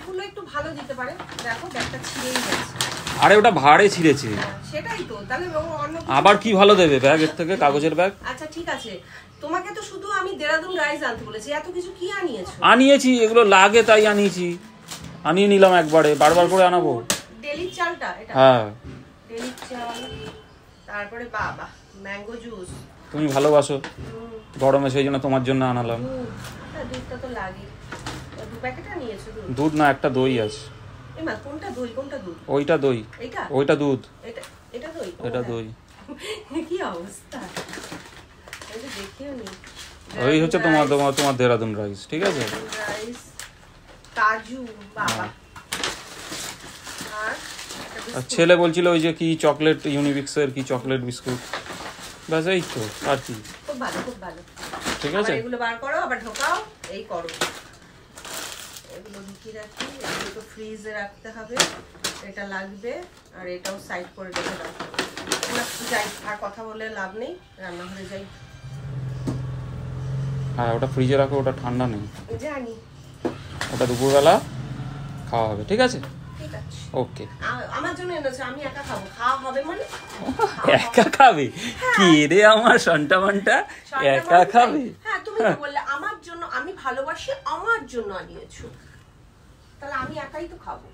ব্যাগগুলো একটু ভালো দিতে পারে। দেখো ব্যাগটা ছিঁড়েই যাচ্ছে। আরে ওটা ভাড়ে ছিঁড়েছে। সেটাই তো, তাহলে অন্য আবার কি ভালো দেবে ব্যাগ এর থেকে, কাগজের ব্যাগ। আচ্ছা ঠিক আছে, তোমাকে তো শুধু আমি দেরাদুন রাইস আনতে বলেছি, এত কিছু কি আনিয়েছো? আনিয়েছি, এগুলো লাগে তাই আনিয়েছি, আনিয়ে নিলাম একবারে, বারবার করে আনাবো। ডেলির চালটা এটা? হ্যাঁ ডেলির চাল, তারপরে বাবা ম্যাঙ্গো জুস। তুমি ভালোবাসো গরমে, সেই জন্য তোমার জন্য আনালাম। দুধটা তো লাগে, 2 প্যাকেট নিয়েছো দুধ? দুধ না, একটা দই আছে। এমা কোনটা দই কোনটা দুধ? ওইটা দই, এটা ওইটা দুধ, এটা এটা দই, এটা দই। কি অবস্থা, এই যে দেখিও নি। ওই হচ্ছে তোমার দেরাদুন রাইস, ঠিক আছে? রাইস, কাজু, বাবা। আর ছেলে বলছিল ওই যে কি চকলেট, ইউনিবিক্সের কি চকলেট বিস্কুট, ব্যাস এই তো, আর কি। খুব ভালো খুব ভালো, ঠিক আছে। এগুলো বার করো, আবার ঢোকাও, এই করো। এগুলো ঢুকিয়ে রাখি, এগুলো তো ফ্রিজে রাখতে হবে, এটা লাগবে, আর এটাও সাইড করে রেখে দাও। যাই, আর কথা বলে লাভ নেই, রান্নাঘরে যাই। হ্যাঁ ওটা ফ্রিজে রাখো, ওটা ঠান্ডা নেই, জানি। ওটা দুপুরবেলা খাওয়া হবে, ঠিক আছে? ঠিক আছে, ওকে। আমার জন্য এনেছো, আমি একা খাবো? খাওয়া হবে মানে একা খাবে? কি রে আমার সন্টা মান্টা, একা খাবে? হ্যাঁ তুমি তো বললে আমার জন্য, আমি ভালোবাসি, আমার জন্য আনিয়েছো, তাহলে আমি একাই তো খাবো।